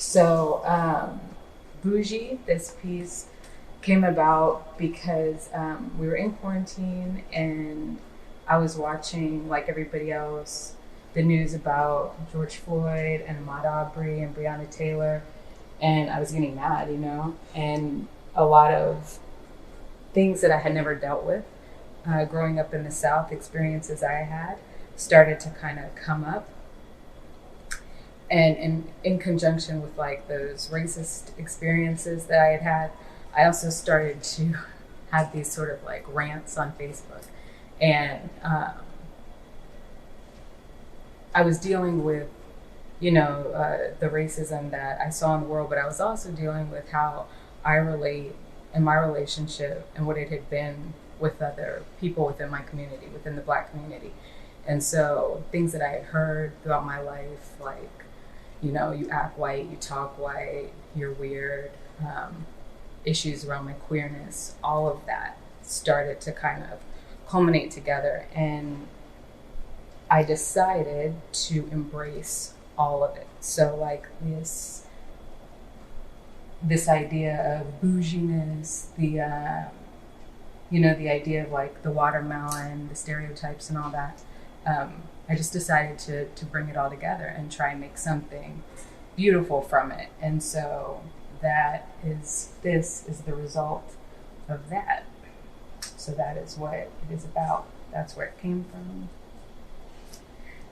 So, Bougie, this piece came about because we were in quarantine and I was watching, like everybody else, the news about George Floyd and Ahmaud Arbery and Breonna Taylor, and I was getting mad, and a lot of things that I had never dealt with growing up in the South, experiences I had, started to kind of come up. And in conjunction with like those racist experiences that I had had, I also started to have these sort of like rants on Facebook. And I was dealing with, the racism that I saw in the world, but I was also dealing with how I relate in my relationship and what it had been with other people within my community, within the Black community. And so things that I had heard throughout my life, like, you act white, you talk white, you're weird, issues around my queerness, all of that started to kind of culminate together. And I decided to embrace all of it. So like this idea of bouginess, the idea of like the watermelon, the stereotypes and all that. I just decided to bring it all together and try and make something beautiful from it. And so this is the result of that. So that is what it is about. That's where it came from.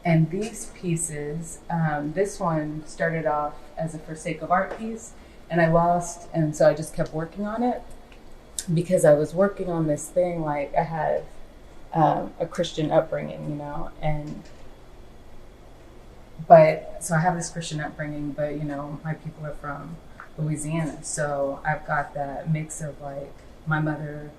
And these pieces, this one started off as a For Sake of Art piece, and I lost, and so I just kept working on it because I was working on this thing, like I had a Christian upbringing, so I have this Christian upbringing, but my people are from Louisiana, so I've got that mix of like my mother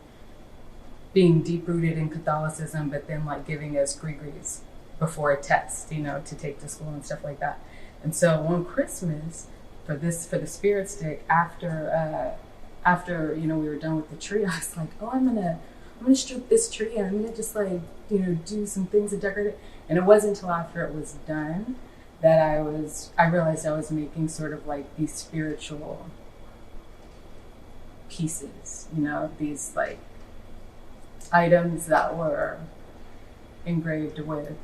being deep rooted in Catholicism, but then like giving us gree-grees before a test, to take to school and stuff like that. And so one Christmas for the spirit stick, after we were done with the tree, I was like, oh, I'm gonna strip this tree and I'm gonna just like, do some things to decorate it. And it wasn't until after it was done that I realized I was making sort of like these spiritual pieces, these like items that were engraved with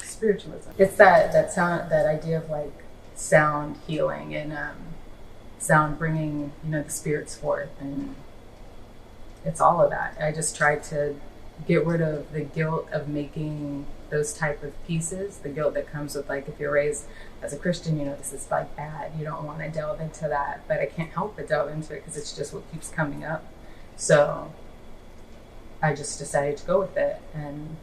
spiritualism. It's that sound, that idea of like sound healing and sound bringing, the spirits forth, and it's all of that. I just tried to get rid of the guilt of making those type of pieces, the guilt that comes with like if you're raised as a Christian, this is like bad, you don't want to delve into that, but I can't help but delve into it because it's just what keeps coming up. So I just decided to go with it, and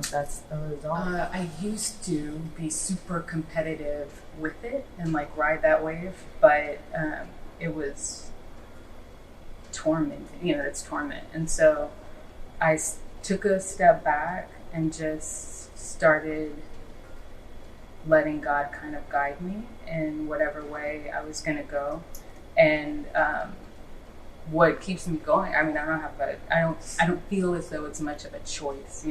that's the result. I used to be super competitive with it and like ride that wave, but it was torment. It's torment. And so I took a step back and just started letting God kind of guide me in whatever way I was going to go. And what keeps me going, I don't feel as though it's much of a choice,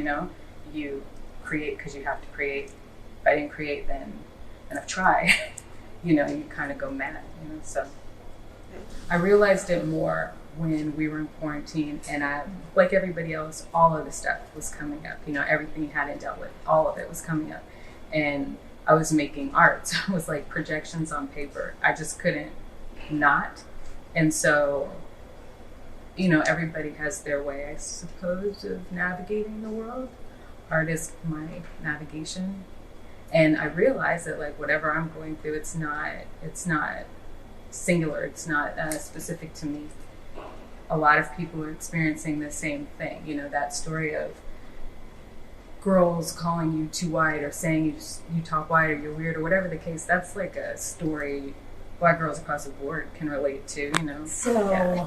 you create because you have to create. If I didn't create, then I've tried, you kind of go mad, so I realized it more when we were in quarantine, and I, like everybody else, all of the stuff was coming up, everything you hadn't dealt with, all of it was coming up, and I was making art, so it was like projections on paper. I just couldn't not, and so everybody has their way, I suppose, of navigating the world. Art is my navigation. And I realized that like whatever I'm going through, it's not singular, it's not specific to me. A lot of people are experiencing the same thing. That story of girls calling you too white or saying you talk white or you're weird or whatever the case, that's like a story Black girls across the board can relate to, So yeah.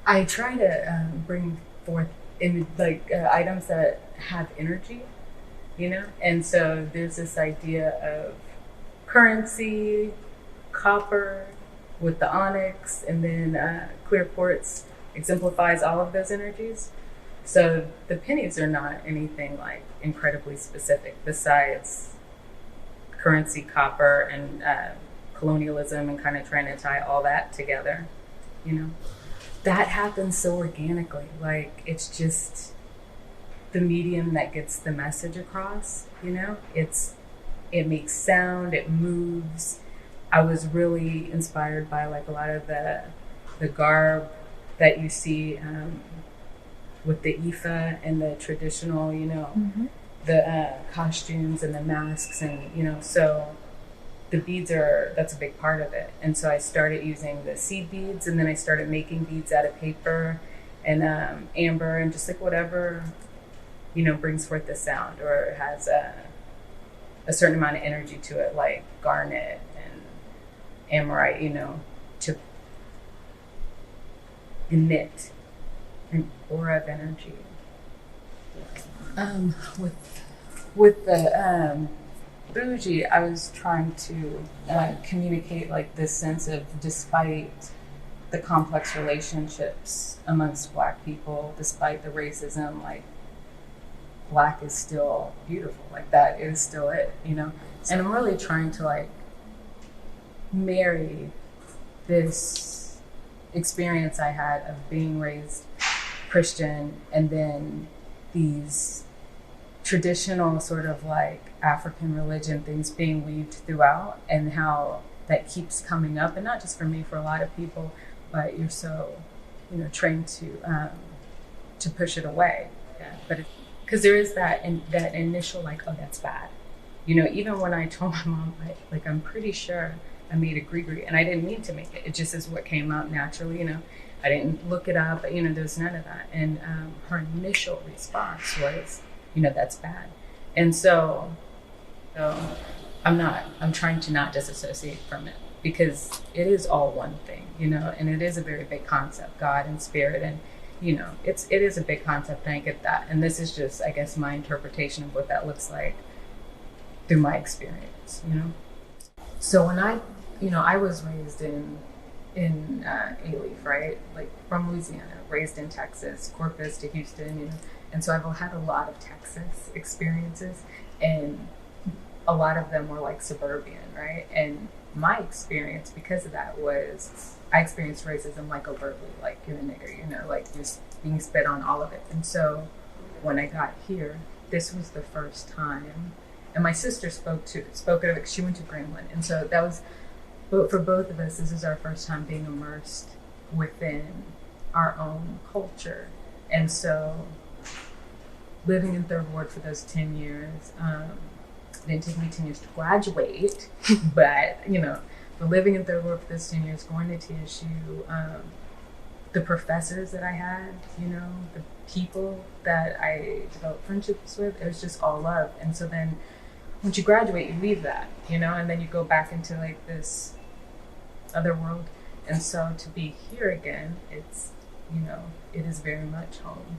I try to bring forth items that have energy, and so there's this idea of currency, copper with the onyx, and then clear quartz exemplifies all of those energies. So the pennies are not anything like incredibly specific besides currency, copper, and colonialism and kind of trying to tie all that together, you know. That happens so organically. Like, it's just the medium that gets the message across, you know. It makes sound, it moves. I was really inspired by like a lot of the garb that you see with the ifa and the traditional, you know, the costumes and the masks, and you know, so the beads that's a big part of it. And so I started using the seed beads, and then I started making beads out of paper and amber and just like whatever, you know, brings forth the sound or has a certain amount of energy to it, like garnet and amorite, you know, to emit an aura of energy. With the bougie, I was trying to communicate like this sense of, despite the complex relationships amongst Black people, despite the racism, like Black is still beautiful. Like that is still it, you know? And I'm really trying to like marry this experience I had of being raised Christian and then these traditional sort of like African religion things being weaved throughout, and how that keeps coming up, and not just for me, for a lot of people, but you're so, you know, trained to push it away. Yeah. But because there is that initial like, oh, that's bad, you know. Even when I told my mom, like I'm pretty sure I made a gree-gree, and I didn't mean to make it. It just is what came out naturally, you know. I didn't look it up, you know. There's none of that. And her initial response was, you know, that's bad. And so I'm trying to not disassociate from it, because it is all one thing, you know, and it is a very big concept, God and spirit, and you know, it is a big concept, and I get that. And this is just, I guess, my interpretation of what that looks like through my experience, you know. So when I was raised in A-Leaf, right? Like from Louisiana, raised in Texas, Corpus to Houston, you know. And so I've had a lot of Texas experiences, and a lot of them were like suburban, right? And my experience because of that was I experienced racism like overtly, like you're a nigger, you know, like just being spit on, all of it. And so when I got here, this was the first time, and my sister spoke of it because she went to Greenland. And so that was, but for both of us, this is our first time being immersed within our own culture. And so living in Third Ward for those 10 years, it didn't take me 10 years to graduate, but, you know, for living in Third Ward for those 10 years, going to TSU, the professors that I had, you know, the people that I developed friendships with, it was just all love. And so then once you graduate, you leave that, you know, and then you go back into like this other world. And so to be here again, it's, you know, it is very much home.